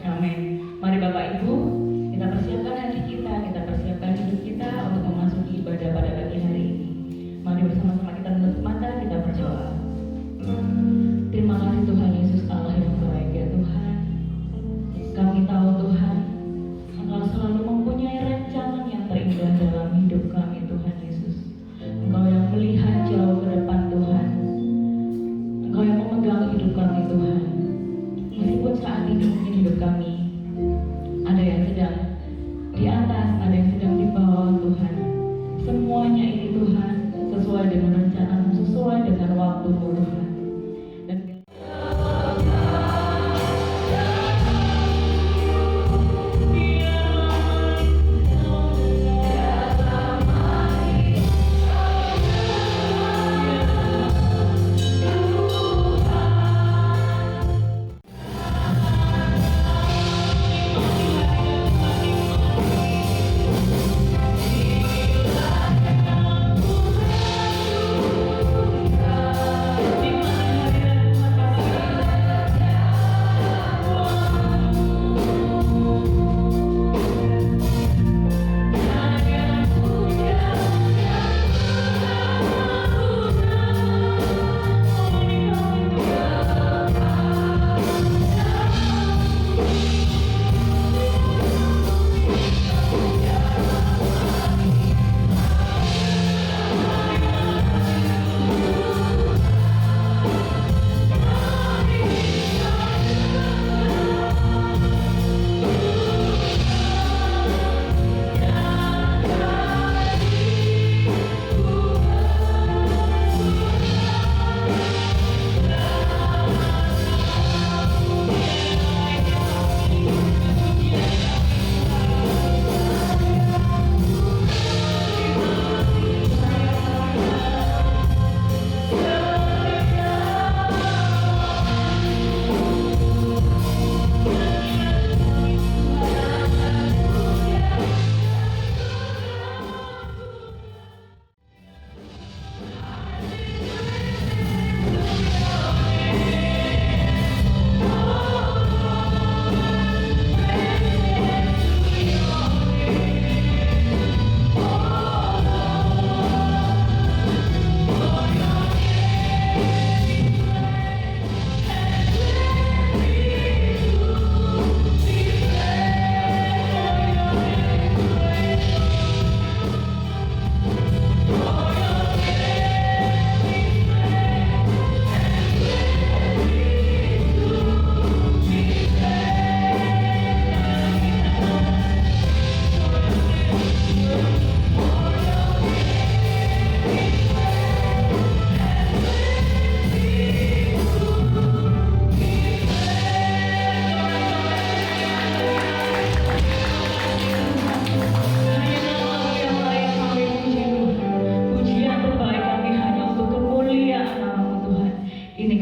Amin. Mari Bapak Ibu, kita persiapkan hati kita persiapkan hidup kita untuk memasuki ibadah pada pagi hari ini. Mari bersama-sama kita menutup mata, kita berdoa. Terima kasih Tuhan Yesus Allah yang baik ya Tuhan. Kami tahu Tuhan, Engkau selalu mempunyai rancangan yang terindah dalam hidup kami Tuhan Yesus. Engkau yang melihat jauh ke depan Tuhan. Engkau yang memegang hidup kami Tuhan. Meskipun saat ini mungkin hidup kami ada yang sedang di atas, ada yang sedang di bawah Tuhan. Semuanya ini Tuhan sesuai dengan rencana-Mu, sesuai dengan waktu-Mu Tuhan. Dan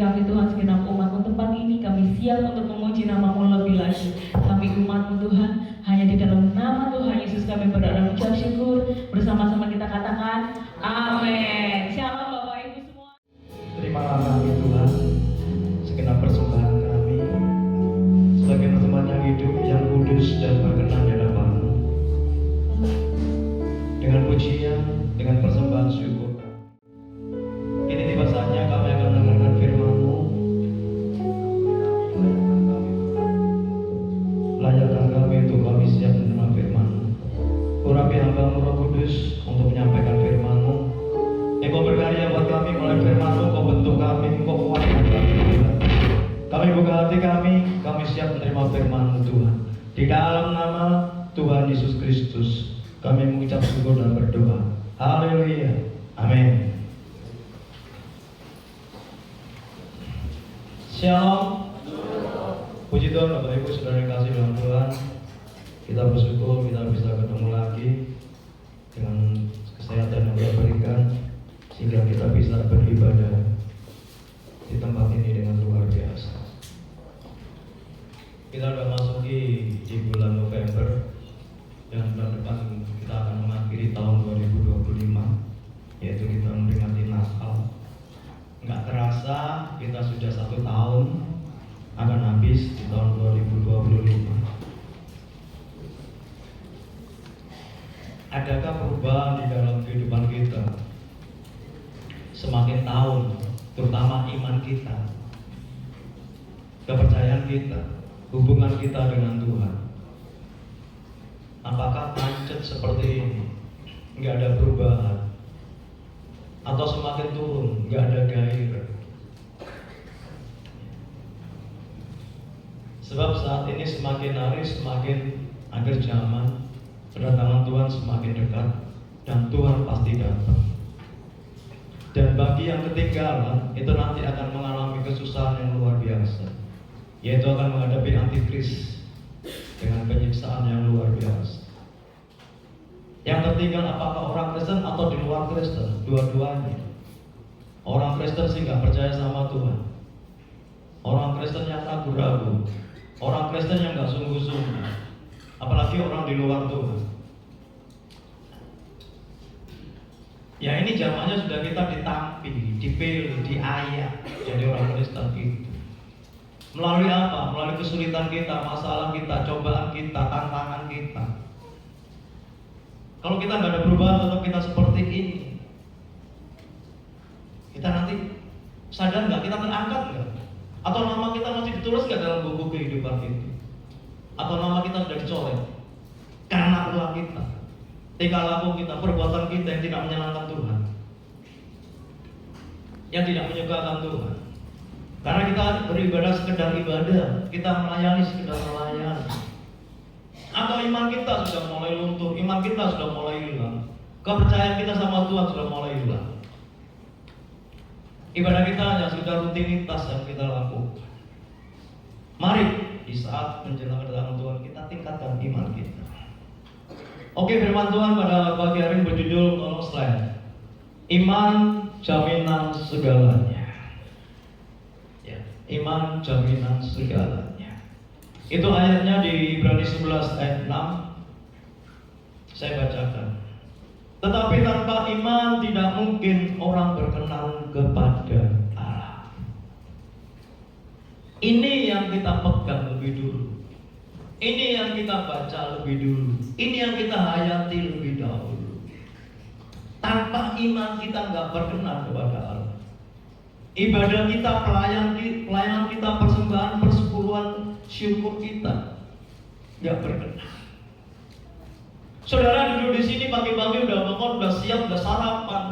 kami Tuhan segenap umat-Mu tempat ini, kami siap untuk memuji nama-Mu lebih lagi. Kami umat-Mu Tuhan, hanya di dalam nama Tuhan Yesus kami berdoa ucap syukur. Bersama-sama kita katakan amin. Shalom Bapak Ibu semua. Terimalah kami Tuhan segenap persembahan kami sebagai persembahan yang hidup, yang kudus dan berkenan di hadapan-Mu. Dengan pujian, dengan persembahan syukur, ini tiba saatnya kami akan mendengarkan firman-Mu. Layakkan kami untuk kami siap menerima firman-Mu. Urapi hamba-Mu Roh Kudus untuk menyampaikan firman-Mu. Engkau berkarya buat kami melalui firman-Mu, Engkau bentuk kami, Engkau kuatkan kami Tuhan. Kami buka hati kami siap menerima firman-Mu Tuhan. Di dalam nama Tuhan Yesus Kristus, kami mengucap syukur dan berdoa. Haleluya. Amin. Shalom. Puji Tuhan Bapak Ibu Saudara yang kasih dalam Tuhan. Kita bersyukur kita bisa ketemu lagi dengan kesehatan yang Tuhan berikan, sehingga kita bisa beribadah di tempat ini dengan luar biasa. Kita sudah masuki di bulan November, dan bulan depan kita akan mengakhiri tahun 2025, yaitu kita memperingati Natal. Nggak terasa kita sudah 1 tahun akan habis di tahun 2025. adakah perubahan di dalam kehidupan kita? Semakin tahun, terutama iman kita, kepercayaan kita, hubungan kita dengan Tuhan. Apakah pancet seperti ini? Nggak ada perubahan? Atau semakin turun, nggak ada gairah? Sebab saat ini semakin hari, semakin akhir zaman, kedatangan Tuhan semakin dekat, dan Tuhan pasti datang. Dan bagi yang ketinggalan, itu nanti akan mengalami kesusahan yang luar biasa, yaitu akan menghadapi antikris dengan penyiksaan yang luar biasa. Yang tertinggal apakah orang Kristen atau di luar Kristen? Dua-duanya. Orang Kristen sih nggak percaya sama Tuhan. Orang Kristen yang ragu-ragu, orang Kristen yang nggak sungguh-sungguh, apalagi orang di luar Tuhan. Ya ini zamannya sudah kita ditampi, dipilih, diayak jadi orang Kristen itu. Melalui apa? Melalui kesulitan kita, masalah kita, cobaan kita, tantangan kita. Kalau kita nggak ada perubahan, tetap kita seperti ini, kita nanti sadar nggak kita terangkat nggak? Atau nama kita masih ditulis nggak dalam buku kehidupan itu? Atau nama kita sudah dicoret karena ulah kita, tingkah laku kita, perbuatan kita yang tidak menyenangkan Tuhan, yang tidak menyukakan Tuhan. Karena kita beribadah sekedar ibadah, kita melayani sekedar melayani. Atau iman kita sudah mulai luntur, iman kita sudah mulai hilang, kepercayaan kita sama Tuhan sudah mulai hilang. Ibadah kita hanya sudah rutinitas yang kita lakukan. Mari di saat menjelang kedatangan Tuhan kita tingkatkan iman kita. Oke, firman Tuhan pada pagi hari ini berjudul slide, iman jaminan segalanya. Ya, iman jaminan segalanya. Itu ayatnya di Ibrani 11 ayat 6. Saya bacakan. Tetapi tanpa iman tidak mungkin orang berkenan kepada Allah. Ini yang kita pegang lebih dulu. Ini yang kita baca lebih dulu. Ini yang kita hayati lebih dahulu. Tanpa iman kita nggak berkenan kepada Allah. Ibadah kita, pelayanan kita, persembahan, persepuluhan, syukur kita nggak berkenan. Saudara duduk di sini pagi-pagi udah bangun, udah siap, udah sarapan,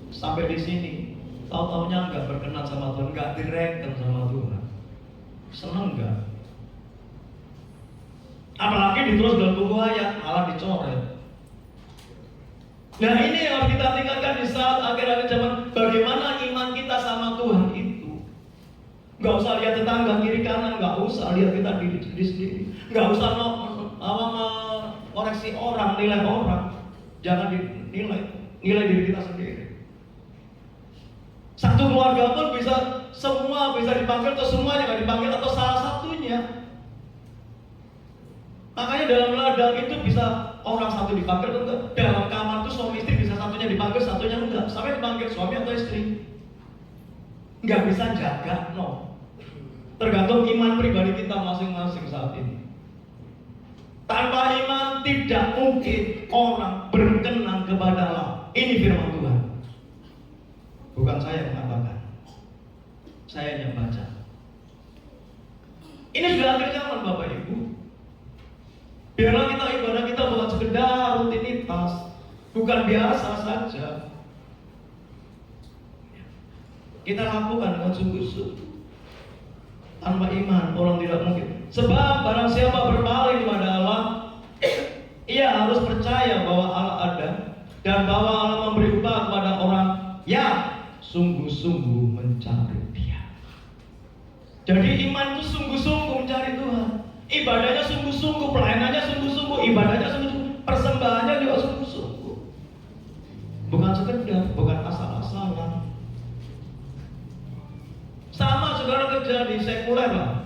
sampai di sini, tahu-taunya nggak berkenan sama Tuhan, nggak direken sama Tuhan. Seneng nggak? Apalagi ditulis dalam buku ayat, malah dicoret. Nah ini yang harus kita tingkatkan di saat akhir-akhir zaman. Bagaimana iman kita sama Tuhan itu? Gak usah lihat tetangga kiri kanan, gak usah lihat kita diri sendiri, gak usah koreksi orang, nilai orang. Jangan nilai diri kita sendiri. Satu keluarga pun bisa, semua bisa dipanggil atau semuanya gak dipanggil, atau salah satunya. Makanya dalam ladang itu bisa orang satu dipanggil atau enggak. Dalam kamar itu suami istri bisa satunya dipanggil, satunya enggak. Sampai dipanggil suami atau istri. Enggak bisa jaga, no. Tergantung iman pribadi kita masing-masing saat ini. Tanpa iman tidak mungkin orang berkenan kepada Allah. Ini firman Tuhan. Bukan saya yang mengatakan, saya yang baca. Ini sudah akhir zaman Bapak Ibu. Biarlah kita ibadah kita bukan sekedar rutinitas, bukan biasa saja. Kita lakukan dengan sungguh-sungguh. Tanpa iman orang tidak mungkin. Sebab barang siapa berpaling kepada Allah, ia harus percaya bahwa Allah ada dan bahwa Allah memberi upah kepada orang yang sungguh-sungguh mencari Dia. Jadi iman itu sungguh-sungguh mencari Tuhan. Ibadahnya sungguh-sungguh, pelayanannya sungguh-sungguh, ibadahnya sungguh-sungguh, persembahannya juga sungguh-sungguh. Bukan sekedar, bukan asal-asalan. Sama saudara kerja di sekuler lah.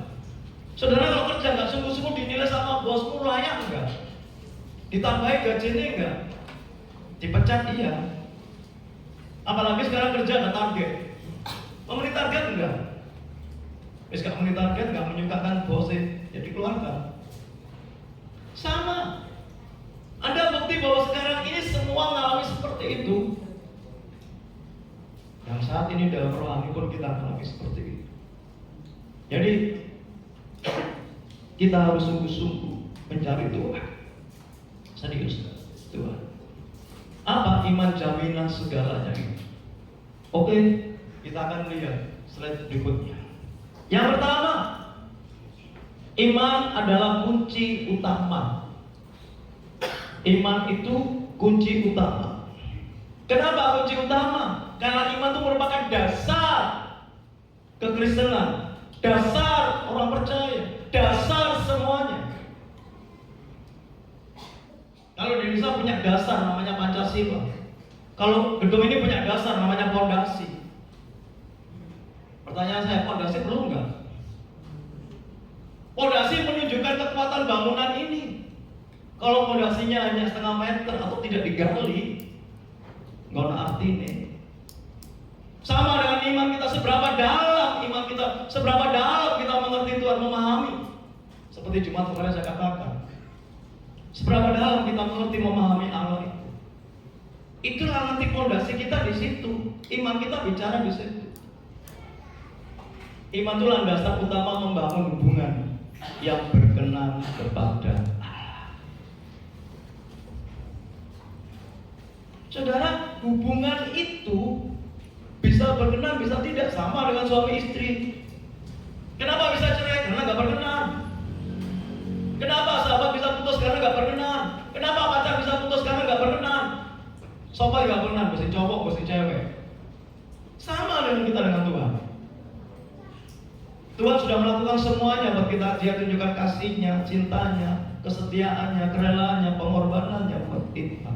Saudara kalau kerja nggak sungguh-sungguh dinilai sama bosmu layak nggak? Ditambahi gajinya nggak? Dipecat iya. Apalagi sekarang kerja ada target. Memenuhi target enggak? Wis gak memenuhi target, nggak menyukakan bosnya, ya dikeluarkan. Sama. Anda bukti bahwa sekarang ini itu. Yang saat ini dalam rohani pun kita alami seperti itu. Jadi kita harus sungguh-sungguh mencari Tuhan. Serius Tuhan. Apa iman jaminan segalanya itu? Oke, kita akan lihat slide berikutnya. Yang pertama, iman adalah kunci utama. Iman itu kunci utama. Kenapa kunci utama? Karena iman itu merupakan dasar kekristenan, dasar orang percaya, dasar semuanya. Kalau di Indonesia punya dasar namanya Pancasila. Kalau gedung ini punya dasar namanya fondasi. Pertanyaan saya, fondasi perlu nggak? Fondasi menunjukkan kekuatan bangunan ini. Kalau fondasinya hanya setengah meter atau tidak digali, nggak ada artinya. Sama dengan iman kita, seberapa dalam iman kita, seberapa dalam kita mengerti Tuhan, memahami. Seperti Jumat kemarin saya katakan, seberapa dalam kita mengerti, memahami Allah itu. Itulah nanti fondasi kita di situ. Iman kita bicara di situ. Iman itu landasan utama membangun hubungan yang berkenan kepada Allah. Saudara, hubungan itu bisa berkenan, bisa tidak, sama dengan suami istri. Kenapa bisa cerai? Karena gak berkenan. Kenapa sahabat bisa putus? Karena gak berkenan. Kenapa pacar bisa putus? Karena gak berkenan. Siapa gak berkenan? Mesti cowok, mesti cewek. Sama dengan kita dengan Tuhan. Tuhan sudah melakukan semuanya buat kita. Dia tunjukkan kasihnya, cintanya, kesetiaannya, kerelaannya, pengorbanannya buat kita.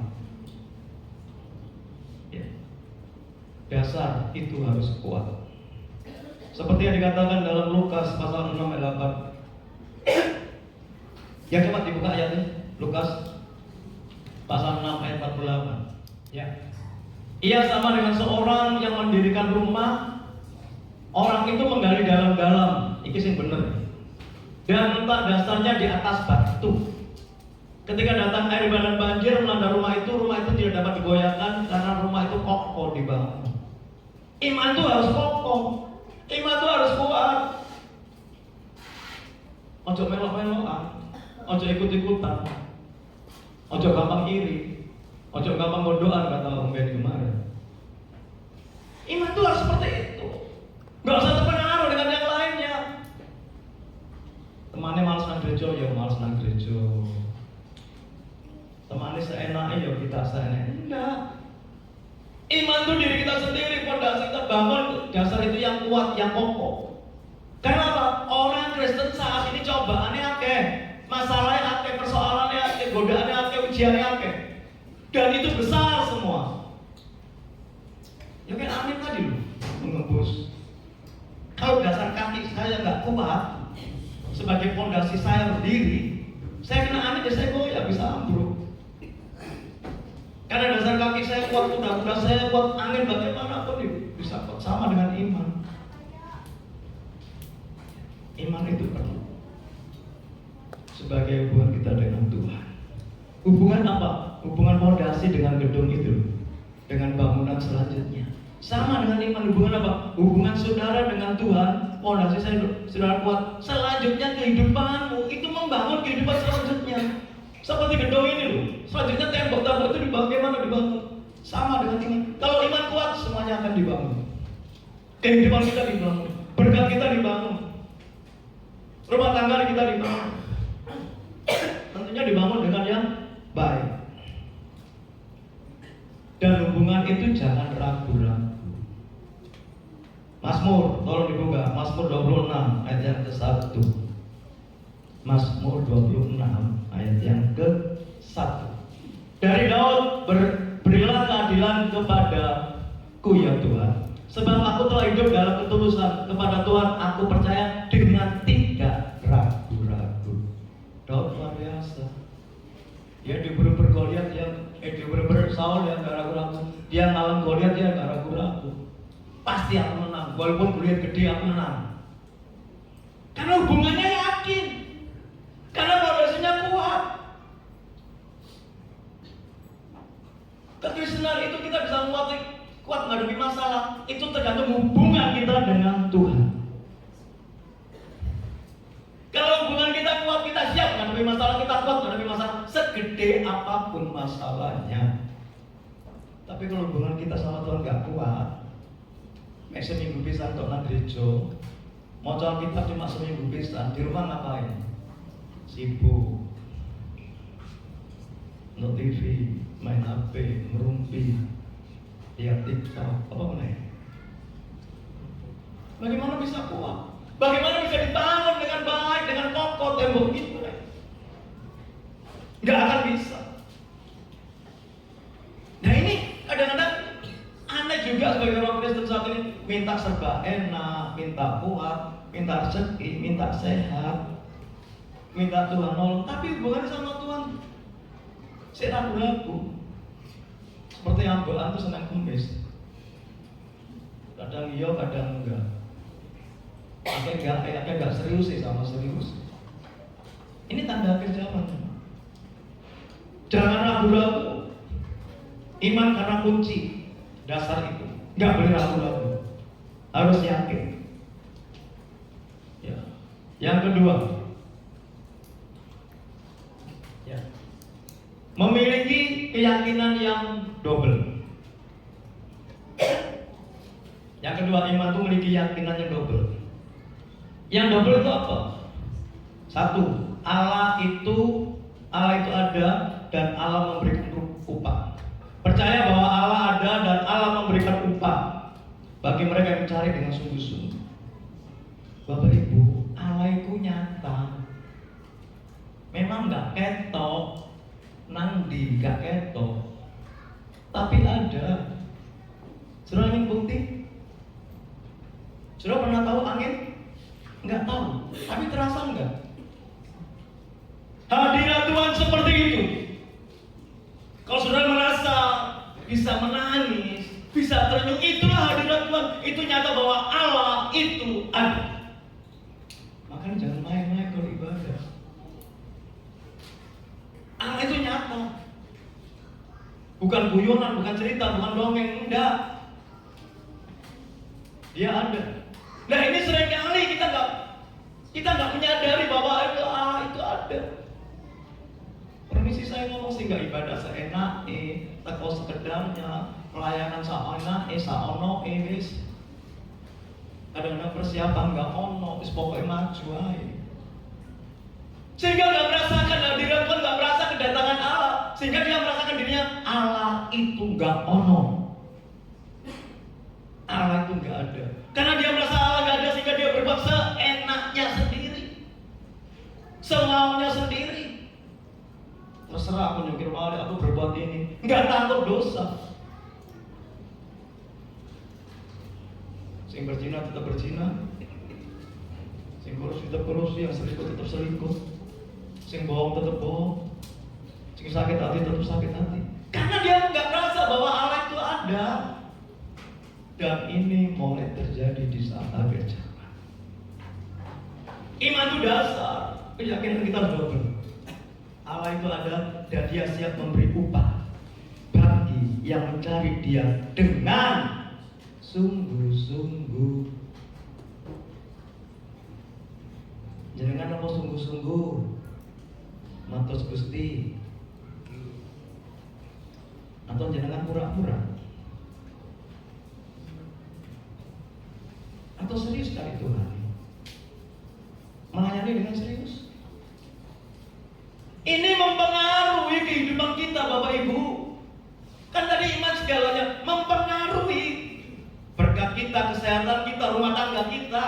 Ya. Dasar itu harus kuat. Seperti yang dikatakan dalam Lukas pasal 6 ayat 8. Ya, coba dibuka ayatnya. Lukas pasal 6 ayat 48. Ya. Ia sama dengan seorang yang mendirikan rumah. Orang itu menggali dalam-dalam, ini yang benar, dan letak dasarnya di atas batu. Ketika datang air dan banjir melanda rumah itu tidak dapat digoyahkan karena rumah itu kokoh dibangun. Iman itu harus kokoh, iman itu harus kuat. Ojo melok-melokan, ojo ikut-ikutan, ojo gampang iri, ojo gampang berdoa kata Om Ben kemarin. Iman itu harus seperti itu. Gak usah terpengaruh dengan yang lainnya. Temannya malas nang gereja, ya malas nang gereja. Temannya seenaknya, ya kita seenaknya. Enggak. Iman itu diri kita sendiri, fondasi kita bangun dasar itu yang kuat, yang kokoh. Kenapa? Orang Kristen saat ini cobaannya akeh, masalahnya akeh, persoalannya akeh, godaannya akeh, ujiannya akeh. Dan itu besar semua. Ya kayak amin tadi loh, mengembus. Kalau dasar kaki saya nggak kuat, sebagai fondasi saya berdiri, saya kena angin ya saya goyah, bisa ambruk. Karena dasar kaki saya kuat, kuda saya kuat, angin bagaimanapun bisa kuat. Sama dengan iman. Iman itu perlu sebagai hubungan kita dengan Tuhan. Hubungan apa? Hubungan fondasi dengan gedung itu, dengan bangunan selanjutnya. Sama dengan iman. Hubungan apa? Hubungan saudara dengan Tuhan. Fondasi saya saudara kuat. Selanjutnya kehidupanmu itu membangun kehidupan selanjutnya. Seperti gedung ini loh. Selanjutnya tembok-tembok itu bagaimana dibangun? Sama dengan iman. Kalau iman kuat, semuanya akan dibangun. Kehidupan kita dibangun, berkat kita dibangun, rumah tangga kita dibangun. Tentunya dibangun dengan yang baik. Dan hubungan itu jangan ragu-ragu. Mazmur, tolong dibuka. Mazmur 26 ayat yang ke-1. Mazmur 26 ayat yang ke-1. Dari Daud, berilah keadilan kepadaku ya Tuhan. Sebab aku telah hidup dalam ketulusan. Kepada Tuhan aku percaya dengan tidak ragu-ragu. Daud luar biasa. Dia diburu Goliat yang diburu Saul yang gak ragu-ragu. Dia ngalahin Goliat dia gak ragu-ragu. Pasti aku menang, walaupun Goliat gede aku menang. Karena hubungannya yakin. Karena fondasinya kuat. Kekristenan itu kita bisa kuat menghadapi masalah. Itu tergantung hubungan kita dengan Tuhan. Kalau hubungan kita kuat, kita siap menghadapi masalah, kita kuat menghadapi masalah segede apapun masalahnya. Tapi kalau hubungan kita sama Tuhan gak kuat, mek seminggu pisan tok nang gereja, maca Alkitab cuma seminggu pisan, di rumah ngapain? Sibuk nonton TV, main HP, merumpi, lihat TikTok, apa meneh? Bagaimana bisa kuat? Bagaimana bisa dibangun dengan baik, dengan kokoh tembok itu? Nggak akan bisa. Nah ini kadang-kadang aneh juga sebagai orang Kristen saat ini, minta serba enak, minta kuat, minta rezeki, minta sehat, minta Tuhan nolong, tapi hubungannya sama Tuhan saya ragu-ragu. Seperti ambekan tuh senang kumis, kadang iya, kadang enggak. Akhirnya enggak serius sih sama serius. Ini tanda akhir zaman. Jangan ragu-ragu. Iman karena kunci dasar itu. Enggak boleh ragu-ragu. Harus yakin. Ya. Yang kedua, ya, memiliki keyakinan yang double. Yang kedua, iman itu memiliki keyakinan yang double. Yang double itu apa? Satu, Allah itu ada dan Allah memberikan upah. Percaya bahwa Allah ada dan Allah memberikan upah bagi mereka yang mencari dengan sungguh-sungguh. Bapak Ibu, Allah itu nyata. Memang nggak ketok, nangdi nggak ketok, tapi ada. Saudara ingin bukti? Saudara pernah tahu angin? Nggak tahu, tapi terasa nggak? Hadirat Tuhan seperti itu. Kalau saudara merasa bisa menangis, bisa terenyuh, itulah hadirat Tuhan. Itu nyata bahwa Allah itu ada. Makanya jangan main-main kalau ibadah. Allah itu nyata. Bukan guyonan, bukan cerita, bukan dongeng, enggak. Dia ada. Nah ini seringkali kita nggak menyadari bahwa Allah itu ada. Permisi saya ngomong sih, nggak ibadah seenaknya, teko sekedarnya, pelayanan saenake, saonoke wis. Kadang-kadang persiapan nggak ono, wis pokoknya maju aja. Sehingga nggak merasakan hadirat Tuhan, nggak merasa kedatangan Allah, sehingga dia merasakan dirinya Allah itu nggak ono, Allah itu nggak ada. Karena dia merasa Allah nggak ada, sehingga dia berbuat seenaknya sendiri, semaunya sendiri. Terserah aku nyukir Allah, aku berbuat ini, nggak takut dosa. Sing berzina tetap berzina, sing korupsi tetap korupsi, yang selingkuh tetap selingkuh, sing bohong tetap bohong, sing sakit hati tetap sakit hati. Karena dia nggak merasa bahwa Allah itu ada. Dan ini mulai terjadi di saat akhir zaman. Iman itu dasar, keyakinan kita double. Allah itu ada dan dia siap memberi upah bagi yang mencari dia dengan sungguh-sungguh. Jangan apa sungguh-sungguh, matos Gusti, atau jangan pura-pura, atau serius cari Tuhan, melayani dengan serius. Ini mempengaruhi kehidupan kita, Bapak Ibu. Kan tadi iman segalanya mempengaruhi berkat kita, kesehatan kita, rumah tangga kita.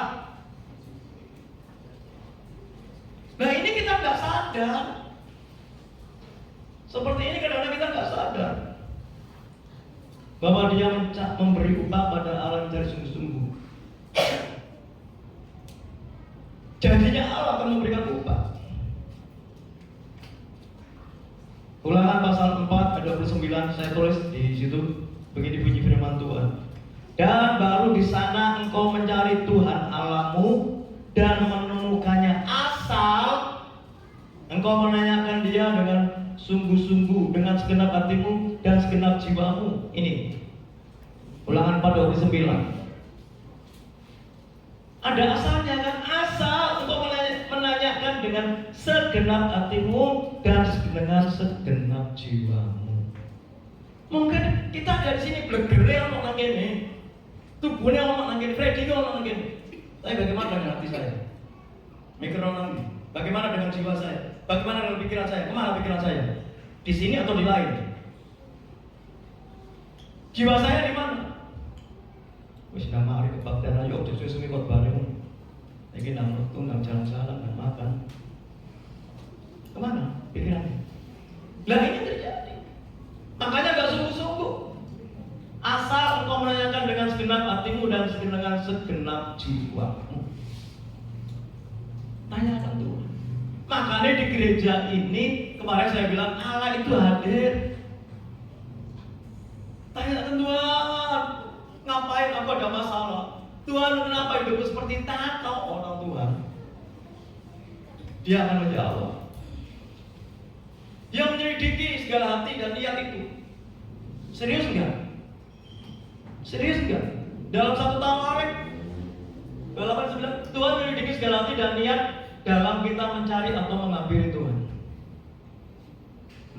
Nah ini kita nggak sadar. Seperti ini kadang-kadang kita nggak sadar bahwa dia memberi upah pada Allah yang mencari sungguh-sungguh. Jadinya Allah akan memberikan upah. Ulangan pasal 4 ayat 29 saya tulis di situ, begini bunyi firman Tuhan. Dan baru di sana engkau mencari Tuhan Allahmu dan menemukannya, asal engkau menanyakan Dia dengan sungguh-sungguh, dengan segenap hatimu dan segenap jiwamu. Ini Ulangan 4:29. Ada asalnya kan, asal untuk menanyakan dengan segenap hatimu dan dengan segenap jiwamu. Mungkin kita dari sini blegere ono nang kene. Tubuhnya ono nang kene, Freddy ono nang kene. Tapi bagaimana dengan hati saya? Mikir orang ini. Bagaimana dengan jiwa saya? Bagaimana dengan pikiran saya? Kemana pikiran saya? Di sini atau di lain? Jiwa saya di mana? Wis nama hari kebaktian ayo sesuai khotbah ini. Lagi nang metu nang jalan-jalan nang makan. Kemana pikirannya? Lah ini terjadi. Makanya gak sungguh-sungguh. Asal engkau menanyakan dengan segenap hatimu dan dengan segenap jiwamu. Tanyakan Tuhan. Makanya di gereja ini kemarin saya bilang Allah itu hadir. Tanyakan Tuhan, ngapain aku ada masalah? Tuhan, kenapa hidupku seperti tak tahu orang Tuhan? Dia akan menjawab. Dia menyelidiki segala hati dan niat itu. Serius enggak? Serius enggak? Dalam 1 Tawarik 8:9, Tuhan menyelidiki segala hati dan niat dalam kita mencari atau menghampiri Tuhan.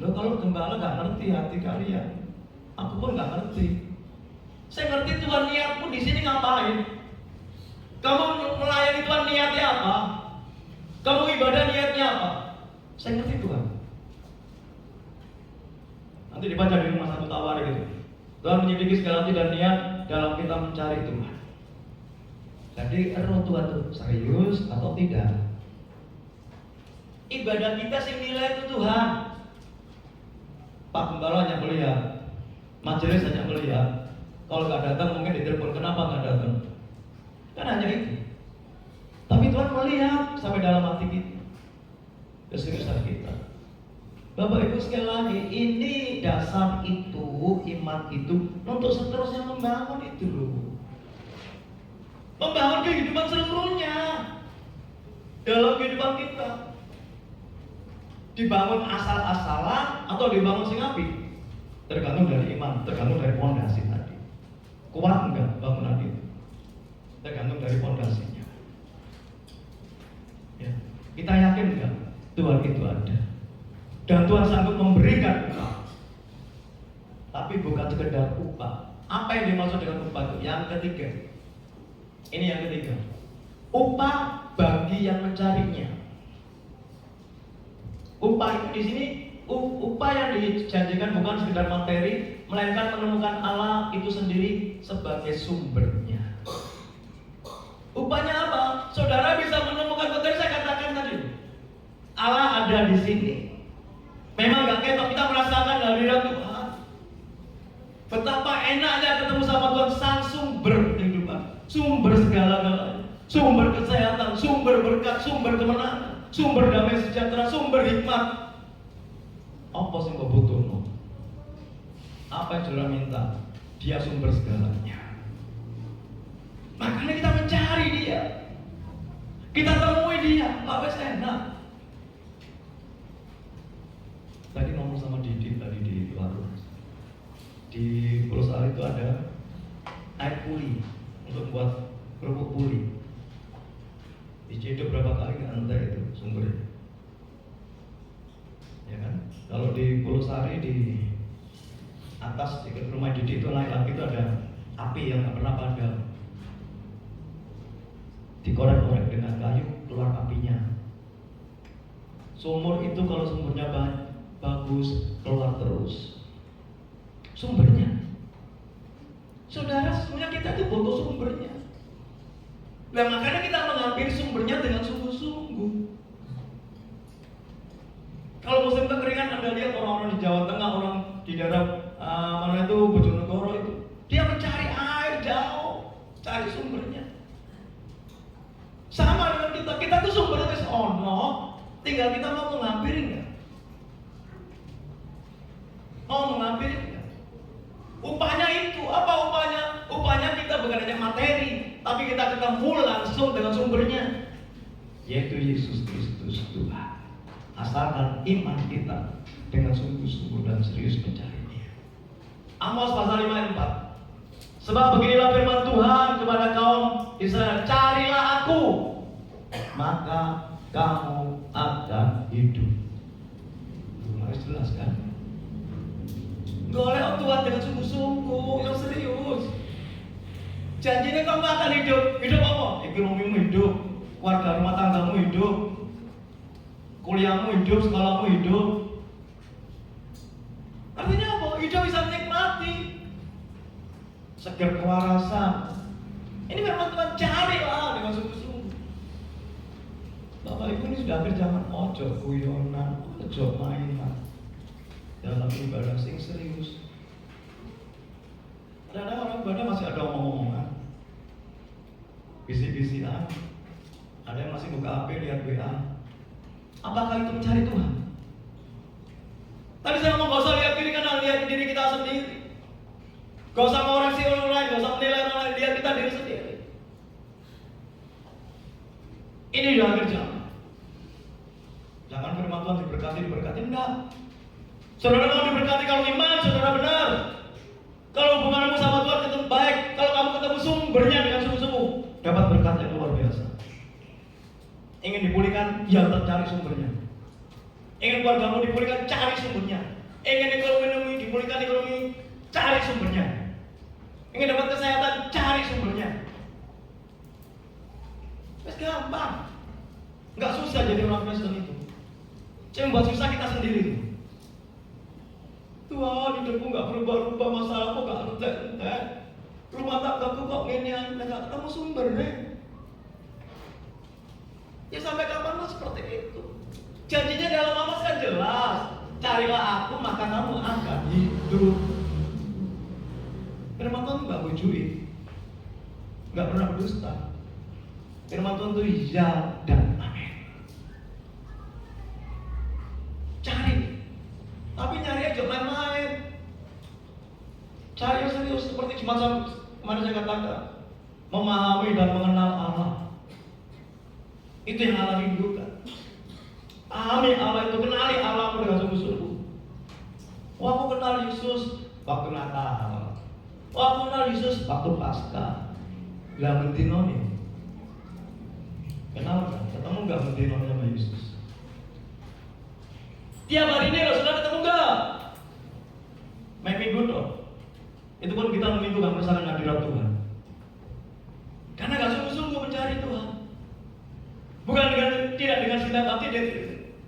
Loh, kalau gembala gak ngerti hati kalian, aku pun gak ngerti. Saya ngerti Tuhan niatmu di sini ngapain? Kamu melayani Tuhan niatnya apa? Kamu ibadah niatnya apa? Saya ngerti Tuhan. Nanti dibaca di rumah 1 Tawarik itu. Tuhan menyelidiki segala hati dan niat dalam kita mencari Tuhan. Jadi roh Tuhan itu serius atau tidak? Ibadah kita sih nilai itu Tuhan. Pak Gembala hanya melihat, majelis hanya melihat. Kalau nggak datang mungkin ditelepon, kenapa nggak datang? Kan hanya itu. Tapi Tuhan melihat sampai dalam hati kita, keseriusan kita. Bapak Ibu sekali lagi, ini dasar itu, iman itu untuk seterusnya membangun itu loh. Membangun kehidupan seluruhnya dalam kehidupan kita. Dibangun asal-asalan atau dibangun sing apik? Tergantung dari iman, tergantung dari fondasi tadi. Kuat enggak bangunan itu? Tergantung dari fondasinya. Ya. Kita yakin enggak Tuhan itu ada? Dan Tuhan sanggup memberikan upah. Tapi bukan sekedar upah. Apa yang dimaksud dengan upah itu? Yang ketiga. Ini yang ketiga. Upah bagi yang mencarinya. Upah itu di sini upah yang dijanjikan bukan sekedar materi, melainkan menemukan Allah itu sendiri sebagai sumbernya. Upahnya apa? Saudara bisa menemukan, tadi saya katakan tadi, Allah ada di sini. Memang gak ketok, kita merasakan hadirat Tuhan. Betapa enaknya ketemu sama Tuhan, sang sumber kehidupan, sumber segala-galanya, sumber kesehatan, sumber berkat, sumber kemenangan, sumber damai sejahtera, sumber hikmat. Apa sih kau butuh? Apa yang saudara minta? Dia sumber segalanya. Makanya kita mencari dia, kita temui dia. Apa enak? Tadi ngomong sama Didi tadi di warung. Di Pulau Sari itu ada air puli untuk buat kerupuk puli. Diciduk berapa kali nggak entah itu sumbernya. Ya kan? Kalau di Pulau Sari di atas di rumah Didi itu naik lagi itu ada api yang nggak pernah padam. Dikorek-korek dengan kayu keluar apinya. Sumur itu kalau sumbernya bagus keluar terus. Sumbernya, saudara, sebenarnya kita itu butuh sumbernya. Nah, makanya kita mengambil sumbernya dengan sungguh-sungguh. Kalau musim kekeringan, Anda lihat orang-orang di Jawa Tengah, orang di daerah mana itu Bojonegoro itu, dia mencari air jauh, cari sumbernya. Sama dengan kita tuh sumbernya wis ono, tinggal kita mau mengambil enggak? Mau mengambil enggak? Upahnya itu, apa upahnya? Upahnya kita bukan hanya materi, tapi kita ketemu langsung dengan sumbernya, yaitu Yesus Kristus Tuhan. Asalkan iman kita dengan sungguh-sungguh dan serius mencari Dia. Amos pasal 5 ayat 4. Sebab beginilah firman Tuhan kepada kaum Israel, carilah aku, maka kamu akan hidup. Harus jelas kan? Golek Tuhan dengan sungguh-sungguh, yang serius. Janjinya kamu akan hidup. Hidup apa? Ekonomimu hidup, keluarga rumah tanggamu hidup, kuliahmu hidup, sekolahmu hidup. Artinya apa? Hidup bisa menikmati, seger kewarasan. Ini memang Tuhan carilah dengan sungguh-sungguh. Bapak Ibu, ini sudah akhir zaman. Ojo guyonan, ojo mainan dalam ibadah sing serius. Kadang-kadang orang ibadah masih ada omong-omongan, bisik-bisikan. Ada yang masih buka HP lihat WA. Apakah itu mencari Tuhan? Tadi saya ngomong gak usah lihat kiri kanan, lihat diri kita sendiri. Gak usah mengoreksi orang lain, gak usah menilai orang lain, lihat kita diri sendiri. Ini udah akhir zaman. Jangan firman Tuhan diberkati, enggak. Saudara mau diberkati kalau iman saudara benar. Kalau hubunganmu sama Tuhan ketemu baik, kalau kamu ketemu sumbernya dengan sungguh-sungguh, dapat berkat yang luar biasa. Ingin dipulihkan, ya cari sumbernya. Ingin keluargamu dipulihkan, cari sumbernya. Ingin ekonomi dipulihkan, ekonomi, cari sumbernya. Ingin dapat kesehatan, cari sumbernya. Mas gampang. Nggak susah jadi orang Kristen itu. Cuma buat susah kita sendiri. Tuhan, hidupku nggak berubah-ubah, masalahku nggak entek-entek. Rumah tanggaku kok gini, nggak ketemu sumbernya. Ya sampai kapan mas seperti itu? Janjinya dalam Amos kan jelas. Carilah aku, maka kamu akan hidup. Firman Tuhan nggak bojoin, nggak pernah berdusta. Firman Tuhan itu ya dan amin. Cari, tapi nyari aja main-main. Cari yang serius seperti semacam kemarin saya katakan, memahami dan mengenal Allah. Itu yang Allah rindukan. Pahami Allah itu, kenali Allah dengan sungguh-sungguh. Wah, aku kenal Yesus waktu Natal. Wah, aku kenal Yesus waktu Paskah. Lah bentino nih. Kenal kan? Ketemu nggak bentino sama Yesus? Tiap hari ini loh, sudah ketemu nggak? Main minggu dong. Itu pun kita meminggu kan bersama hadirat Tuhan. Karena nggak sungguh-sungguh mencari Tuhan. Bukan tidak dengan segenap hati,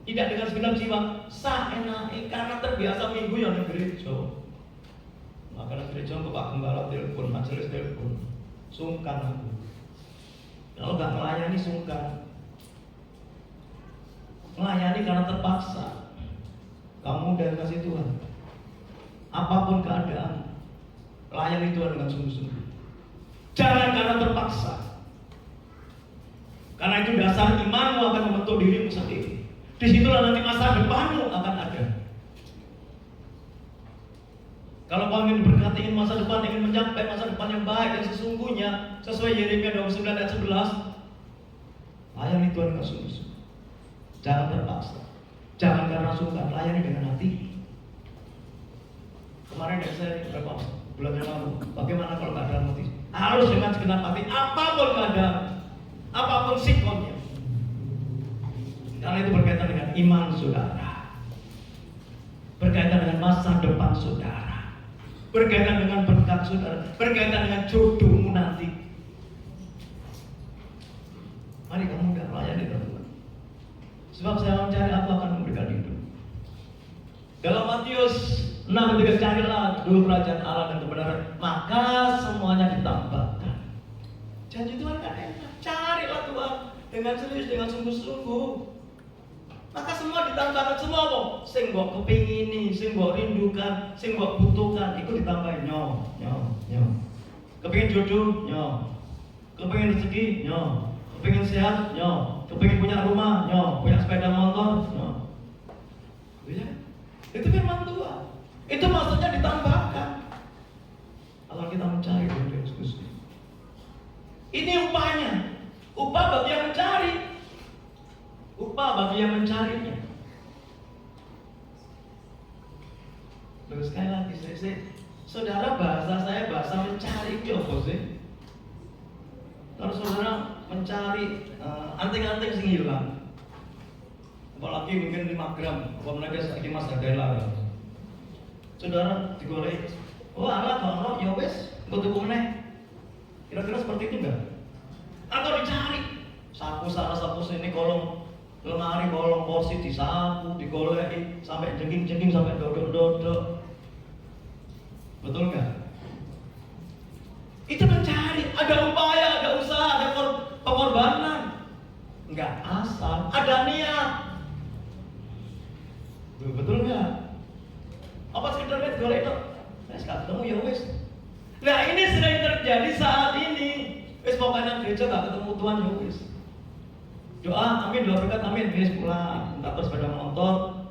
tidak dengan segenap jiwa, karena terbiasa minggu yang di gereja. Maka gereja ke Pak Gembala telepon, majelis telepon, sungkan aku. Kalau nggak melayani sungkan, melayani karena terpaksa. Kamu udah kasih Tuhan, apapun keadaan, layani Tuhan dengan sungguh-sungguh. Jangan karena terpaksa. Karena itu dasar imanmu akan membentuk dirimu sendiri. Disitulah nanti masa depanmu akan ada. Kalau kau ingin berkati, ingin masa depan, ingin mencapai masa depan yang baik dan sesungguhnya sesuai Yeremia 29 ayat 11, layani Tuhan dengan sungguh-sungguh. Jangan terpaksa, jangan karena sungkan, layani dengan hati. Kemarin dari saya beberapa bulan yang lalu, bagaimana kalau keadaan hati? Harus dengan segenap hati, apapun keadaan, apapun sikonnya. Karena itu berkaitan dengan iman saudara, berkaitan dengan masa depan saudara, berkaitan dengan berkat saudara, berkaitan dengan jodohmu nanti. Mari kamu gak melayani Tuhan. Sebab saya mencari, aku akan memberikan hidup. Dalam Matius 6 ketika carilah dulu kerajaan Allah dan kebenaran, maka semuanya ditambahkan. Janji Tuhan kan enak. Carilah Tuhan dengan serius, dengan sungguh-sungguh. Maka semua ditambahkan, semua apa? Sing mbok kepingini, sing mbok rindukan, sing mbok butuhkan, itu ditambahin nyo. Kepingin jodoh, nyo. Kepingin rezeki, nyo. Kepingin sehat, nyo. Kepingin punya rumah, nyo. Punya sepeda motor, nyo. Ya, itu firman Tuhan. Itu maksudnya ditambahkan. Kalau kita mencari Tuhan Yesus, ini upahnya. Upah bagi yang mencari. Upah bagi yang mencarinya. Terus sekali lagi, saya Saudara, bahasa saya bahasa mencari itu apa sih? Kalau saudara mencari anting-anting sing hilang, apalagi mungkin 5 gram, apa mereka lagi mas hargai larang. Saudara digolek, oh alah kalau ya wes, engko tuku meneh. Kira-kira seperti itu enggak? Atau dicari, sapu sana sapu sini, kolong lemari, kolong porsi disapu, digoleki sampai jengking-jengking, sampai dodok-dodok. Betul nggak? Itu mencari, ada upaya, ada usaha, ada pengorbanan. Nggak asal, ada niat. Betul nggak? Apa sekedar lihat golek itu? Saya sekarang ketemu ya wes. Nah ini sedang terjadi saat ini. Wes pokoknya gereja nggak ketemu Tuhan ya wes. Doa, amin, doa berkat, amin. Wes pulang, entah sepeda motor,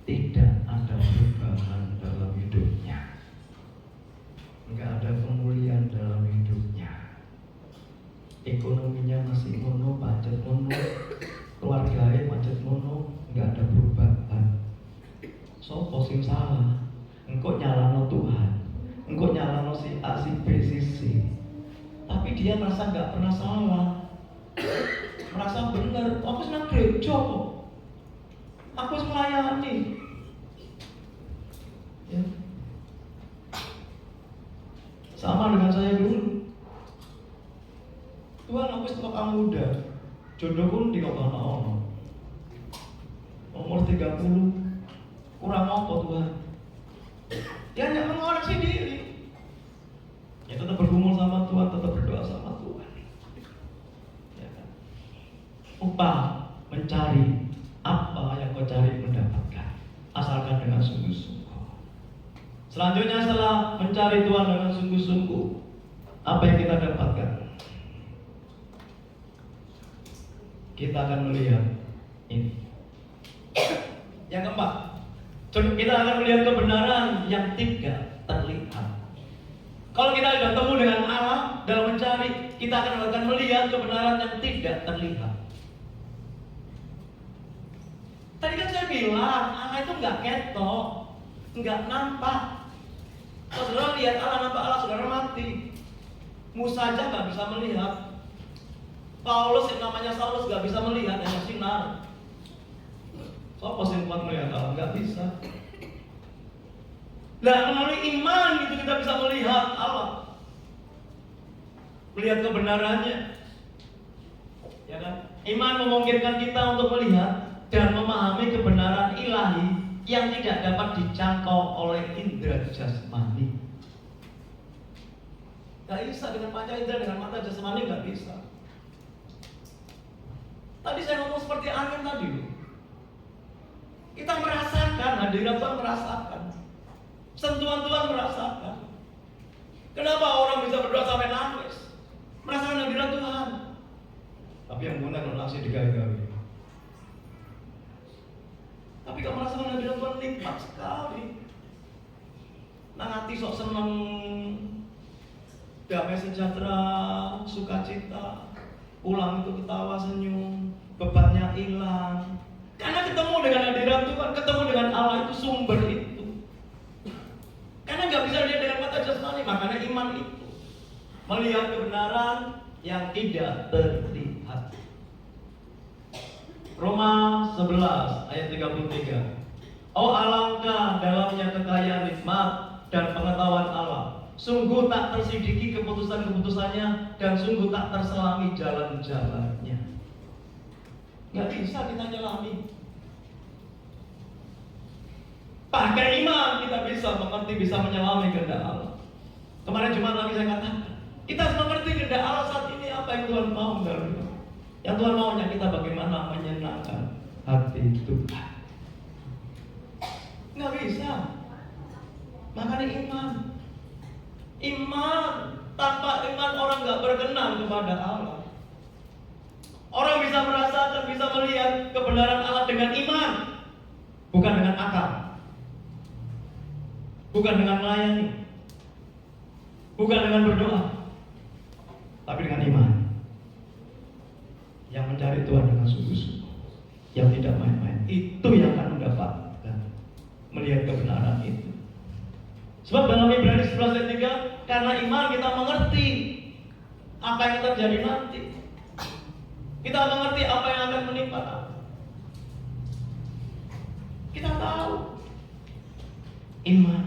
tidak ada perubahan dalam hidupnya, nggak ada pemulihan dalam hidupnya, ekonominya masih mono, pacet mono, keluarganya pacet mono, nggak ada perubahan. Sopo sing salah? Engkau nyalano Tuhan, engkau nyalano si A, si B, si C, tapi dia merasa nggak pernah salah, merasa benar. Aku senang gereja kok, aku harus melayani. Ya. Sama dengan saya dulu. Tuhan, aku setelah muda, jodohku di kono. Umur 30, kurang apa Tuhan? Dia hanya mengoreksi diri. Ya tetap bergumul sama Tuhan, tetap berdoa sama Tuhan. Ya kan? Upah mencari apa yang kau cari mendapatkan, asalkan dengan sungguh-sungguh. Selanjutnya setelah mencari Tuhan dengan sungguh-sungguh, apa yang kita dapatkan? Kita akan melihat ini. Yang keempat, kita akan melihat kebenaran yang tidak terlihat. Kalau kita sudah ketemu dengan Allah dalam mencari, kita akan melihat kebenaran yang tidak terlihat. Tadi kan saya bilang, Allah itu nggak ketok, nggak nampak. Kalau saudara lihat Allah, nampak Allah, saudara mati. Musa aja nggak bisa melihat. Paulus yang namanya Saulus nggak bisa melihat, hanya sinar. Siapa sih kuat melihat Allah? Nggak bisa. Nah, melalui iman itu kita bisa melihat Allah, melihat kebenarannya. Ya kan? Iman memungkinkan kita untuk melihat dan memahami kebenaran ilahi yang tidak dapat dijangkau oleh indera jasmani. Gak bisa dengan panca indera, dengan mata jasmani gak bisa. Tadi saya ngomong seperti angin tadi. Kita merasakan, hadirat Tuhan merasakan, sentuhan Tuhan merasakan. Kenapa orang bisa berdoa sampai nangis? Merasakan hadirat Tuhan. Tapi yang benar langsung digawe-gawe. Tapi kalau merasakan hadirat Tuhan nikmat sekali. Nang hati sok seneng, damai sejahtera, sukacita, pulang itu ketawa senyum, bebannya hilang. Karena ketemu dengan hadirat Tuhan, ketemu dengan Allah, itu sumber itu. Karena nggak bisa lihat dengan mata jasmani, makanya iman itu melihat kebenaran yang tidak terlihat. Roma 11 ayat 33. Oh alangkah dalamnya kekayaan nikmat dan pengetahuan Allah. Sungguh tak tersidiki keputusan-keputusannya dan sungguh tak terselami jalan-jalannya. Gak bisa kita nyelami. Pakai iman kita bisa mengerti, bisa menyelami kehendak Allah. Kemarin Jumat lagi saya katakan, kita harus mengerti kehendak Allah saat ini, apa yang Tuhan mau dari kita. Yang Tuhan maunya kita bagaimana menyenangkan hati Tuhan. Nggak bisa. Makanya iman tanpa iman orang nggak berkenan kepada Allah. Orang bisa merasakan, bisa melihat kebenaran Allah dengan iman, bukan dengan akal, bukan dengan melayani, bukan dengan berdoa, tapi dengan iman. Yang mencari Tuhan dengan sungguh-sungguh, yang tidak main-main, itu yang akan mendapatkan melihat kebenaran itu. Sebab dalam Ibrani 11 ayat 3, karena iman kita mengerti apa yang akan terjadi nanti. Kita mengerti apa yang akan menimpa kita. Kita tahu iman.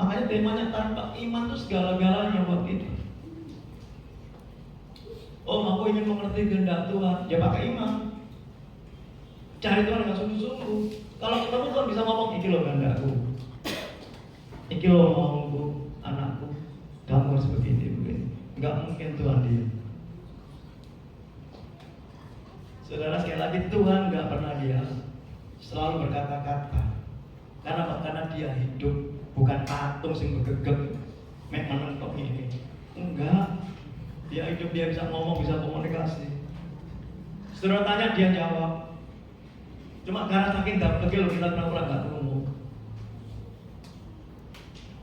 Makanya temanya tanpa iman itu segala-galanya buat kita. Oh, aku ingin mengerti kehendak Tuhan. Ya pakai iman. Cari Tuhan dengan sungguh-sungguh. Kalau ketemu Tuhan bisa ngomong, iki loh kehendakku, iki loh mauku, anakku, kamu harus begini. Enggak mungkin Tuhan diam. Saudara, sekali lagi Tuhan enggak pernah diam. Selalu berkata-kata. Karena dia hidup, bukan patung sing bergegep mek menentok ini. Enggak. Dia hidup, dia bisa ngomong, bisa komunikasi. Saudara tanya, dia jawab. Cuma karena saking dapetnya kita pernah gak ngomong.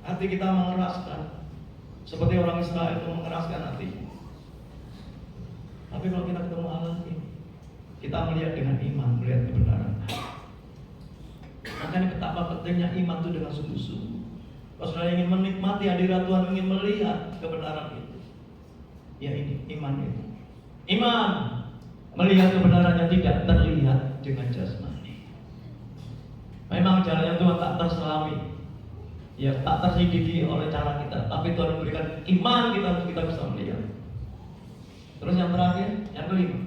Hati kita mengeraskan, seperti orang Israel itu mengeraskan hatinya. Tapi kalau kita ketemu Allah ini, kita melihat dengan iman, melihat kebenaran. Makanya betapa pentingnya iman itu dengan sungguh-sungguh. Kalau saudara ingin menikmati hadirat Tuhan, ingin melihat kebenaran itu, ya ini iman itu. Iman melihat kebenaran yang tidak terlihat dengan jasmani. Memang jalannya Tuhan tak terselami, ya tak tersidiki oleh cara kita, tapi Tuhan memberikan iman kita untuk kita bisa melihat. Terus yang terakhir, yang kelima,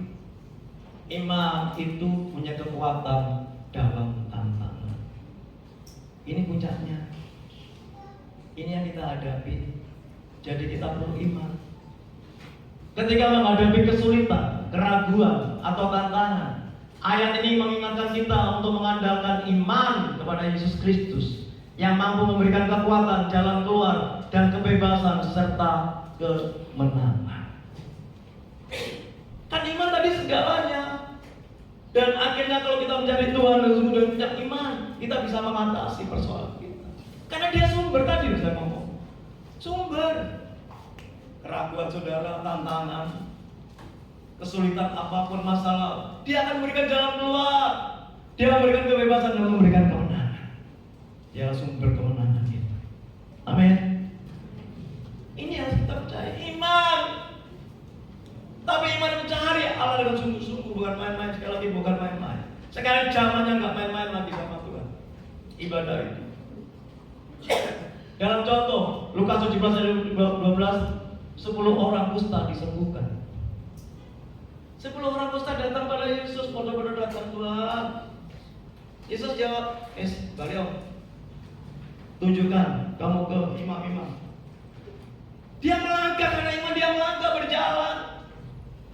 iman itu punya kekuatan dalam tantangan. Ini puncaknya. Ini yang kita hadapi. Jadi kita perlu iman. Ketika menghadapi kesulitan, keraguan, atau tantangan, ayat ini mengingatkan kita untuk mengandalkan iman kepada Yesus Kristus yang mampu memberikan kekuatan, jalan keluar, dan kebebasan serta kemenangan. Kan iman tadi segalanya. Dan akhirnya kalau kita mencari Tuhan dan punya iman, kita bisa mengatasi persoalan kita. Karena dia sumber tadi saya ngomong. Sumber. Keraguan saudara, tantangan, kesulitan apapun masalah, dia akan memberikan jalan keluar. Dia memberikan kebebasan dan memberikan kemenangan. Dia sumber kemenangan kita. Amin. Ini harus kita percaya. Iman. Tapi iman mencari Allah dengan sungguh-sungguh, bukan main-main. Sekali lagi bukan main-main. Sekarang zamannya nggak main-main lagi sama Tuhan. Ibadah itu. Dalam contoh Lukas 17 ayat 12, 10 orang kusta disembuhkan. 10 orang kusta datang pada Yesus, bodoh-bodoh datang, Tuhan. Yesus jawab, beliau tunjukkan kamu ke imam-imam. Dia melangkah karena iman, dia melangkah berjalan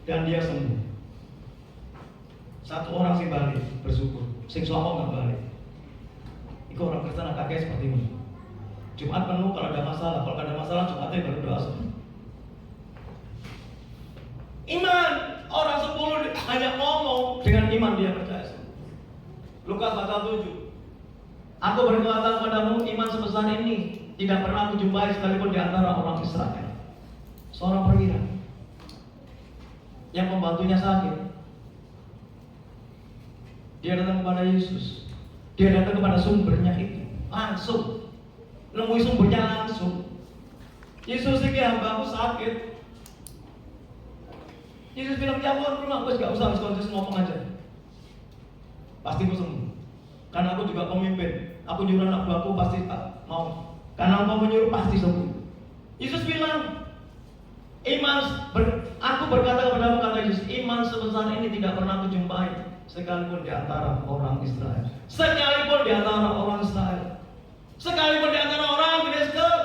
dan dia sembuh. Satu orang sing balik bersyukur, sing selama nggak balik. Itu orang Kristen kakek seperti ini. Jumat penuh kalau ada masalah, kalau ada masalah Jumatnya baru doa sembuh. Iman, orang 10 hanya ngomong, dengan iman dia percaya. Lukas pasal 7. Aku berkata padamu, iman sebesar ini tidak pernah aku jumpai sekalipun di antara orang Israel. Seorang perwira yang pembantunya sakit, dia datang kepada Yesus. Dia datang kepada sumbernya itu langsung, nemui sumbernya langsung. Yesus ini hambaku sakit. Yesus bilang, ya Tuhan, aku gak usah harus ngomong aja. Pasti aku sembuh. Karena aku juga pemimpin. Aku nyuruh anak buahku pasti mau. Karena engkau menyuruh pasti sembuh. Yesus bilang, aku berkata kepadamu, kata Yesus, iman sebesar ini tidak pernah aku jumpai sekalipun di antara orang Israel. Sekalipun di antara orang Israel. Sekalipun di antara orang Kristen.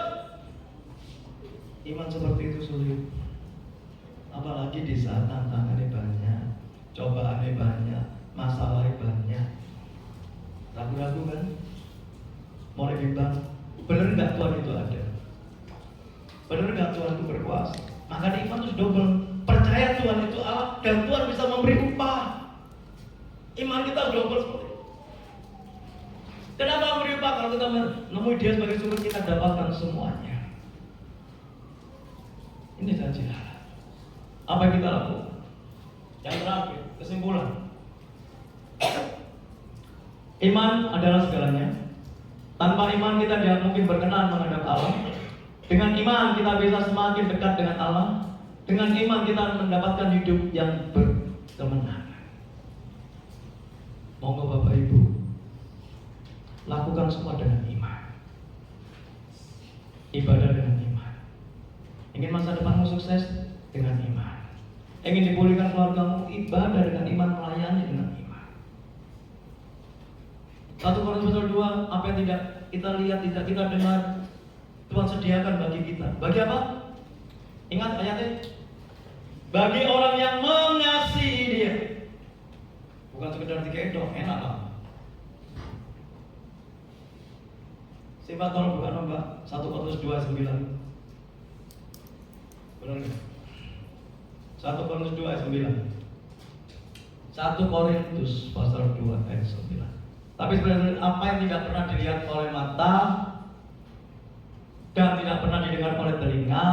Iman seperti itu sulit. Apalagi di saat tantangannya banyak, cobaannya banyak, masalahnya banyak. Ragu-ragu kan? Mulai bimbang. Benar nggak Tuhan itu ada? Benar nggak Tuhan itu berkuasa? Maka iman itu double. Percaya Tuhan itu Allah dan Tuhan bisa memberi upah. Iman kita double seperti itu. Kenapa memberi upah? Kalau kita menemui Dia sebagai sumber, kita dapatkan semuanya. Ini janji Allah. Apa yang kita lakukan? Yang terakhir, kesimpulan. Iman adalah segalanya. Tanpa iman kita tidak mungkin berkenan menghadap Allah. Dengan iman kita bisa semakin dekat dengan Allah. Dengan iman kita mendapatkan hidup yang berkemenangan. Monggo Bapak Ibu, lakukan semua dengan iman. Ibadah dengan iman. Ingin masa depanmu sukses dengan iman. Ingin dipulihkan keluargamu, ibadah dengan iman, melayani dengan iman. 1 Korintus 2, apa yang tidak kita lihat, tidak kita dengar, Tuhan sediakan bagi kita. Bagi apa? Ingat ayatnya? Bagi orang yang mengasihi Dia. Bukan sekedar digendong, enak lah. Sifat tolong bukan Mbak, 1 Korintus 2:9. Benar nggak? 1 Korintus 2:9. 1 Korintus pasal 2 ayat 9. Tapi sebenarnya apa yang tidak pernah dilihat oleh mata dan tidak pernah didengar oleh telinga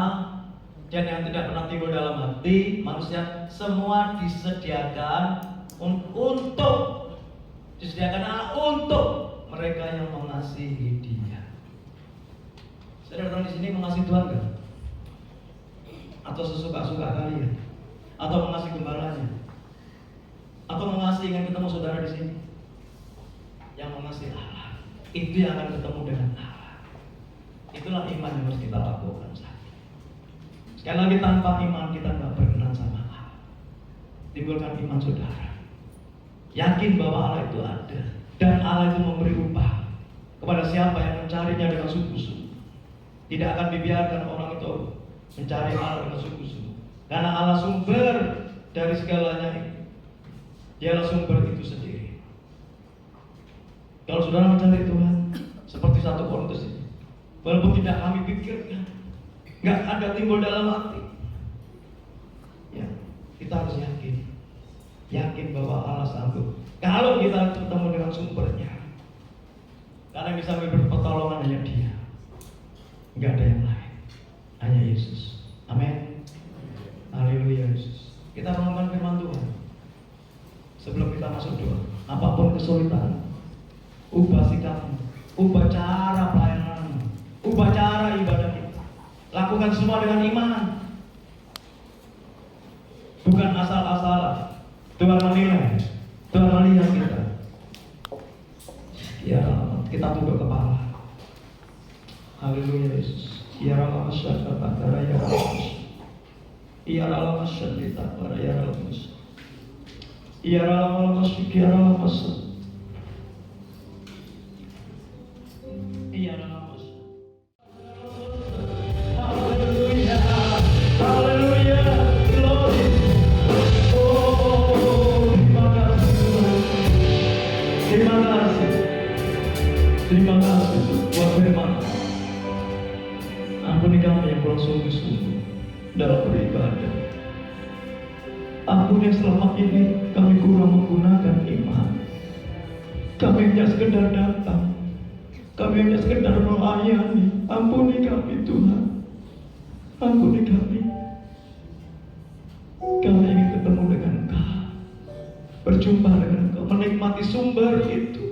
dan yang tidak pernah timbul dalam hati manusia, semua disediakan untuk mereka yang mengasihi Dia. Saudara datang di sini mengasihi Tuhan kan? Atau sesuka-suka kalian? Atau mengasihi gembalanya? Atau mengasihi ingin ketemu saudara di sini? Yang mengasihi Allah, itu yang akan ketemu dengan Allah. Itulah iman yang harus kita lakukan saat ini. Sekali lagi, tanpa iman kita nggak berkenan sama Allah. Timbulkan iman saudara. Yakin bahwa Allah itu ada dan Allah itu memberi upah kepada siapa yang mencarinya dengan sungguh-sungguh. Tidak akan dibiarkan orang itu mencari Allah dengan sungguh-sungguh. Karena Allah sumber dari segalanya itu. Dialah sumber itu sendiri. Kalau saudara mencari Tuhan seperti 1 Korintus ini, walaupun tidak kami pikirkan, nggak ada timbul dalam hati, ya kita harus yakin bahwa Allah sanggup. Kalau kita bertemu dengan sumbernya, karena bisa memberi pertolongan hanya Dia, nggak ada yang lain, hanya Yesus. Amin. Haleluya Yesus. Kita renungkan firman Tuhan sebelum kita masuk doa. Apapun kesulitan, ubah sikapmu, ubah cara pelayananmu, ubah cara ibadah kita. Lakukan semua dengan iman, bukan asal-asalan. Tuhan menilai, Tuhan melihat kita. Ya, kita tunduk kepala. Haleluya Yesus. Ya Allah masyarakat antara ya Allah. Ya Allah masyarakat para ya Allah masyarakat. Ya Allah masyarakat ya Allah masyarakat. Ya Allah masyarakat. Haleluya. Haleluya. Glory. Terima kasih buat firman. Ampuni kami yang kurang sungguh-sungguh dalam beribadah. Ampuni yang selama ini kami kurang menggunakan iman. Kami hanya sekedar datang, kami hanya sekedar melayani. Ampuni kami Tuhan. Ampuni kami. Kami ingin ketemu dengan Engkau, berjumpa dengan Engkau, menikmati sumber itu.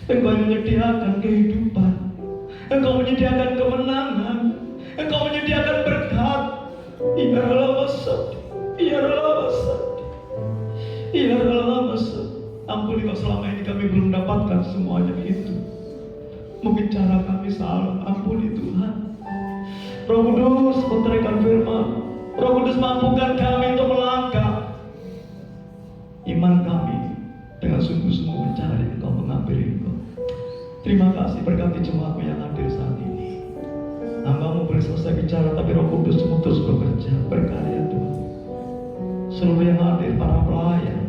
Engkau menyediakan kehidupan, Engkau menyediakan kemenangan, Engkau menyediakan berkat. Ya Allah masad, ya Allah masad, ya Allah masad. Ampuni kalau selama ini kami belum mendapatkan semuanya itu. Mungkin cara kami salah. Ampuni Tuhan. Roh Kudus menerangkan firman. Roh Kudus mampukan kami untuk melangkah. Iman kami dengan sungguh-sungguh mencari Engkau, menghampiri Engkau. Terima kasih, berkati jemaatmu yang hadir saat ini. Hamba-Mu boleh selesai bicara, tapi Roh Kudus terus bekerja, berkarya Tuhan. Seluruh yang hadir, para pelayan,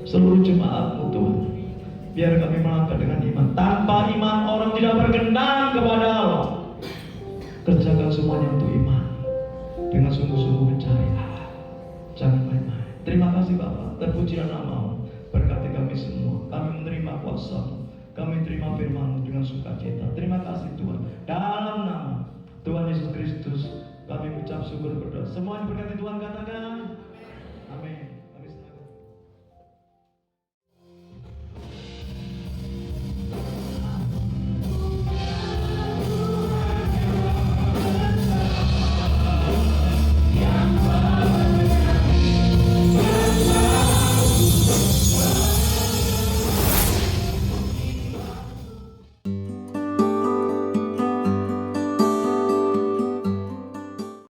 seluruh jemaat-Mu Tuhan, biar kami melangkah dengan iman. Tanpa iman orang tidak berkenan kepada Allah. Kerjakan semuanya untuk iman, dengan sungguh-sungguh mencari Allah. Jangan main-main. Terima kasih Bapak, terpujilah nama-Mu. Berkati kami semua, kami menerima kuasa-Mu, kami terima firman-Mu dengan sukacita. Terima kasih Tuhan. Dalam nama Tuhan Yesus Kristus kami ucap syukur berdoa. Semua yang berkati Tuhan katakan amin.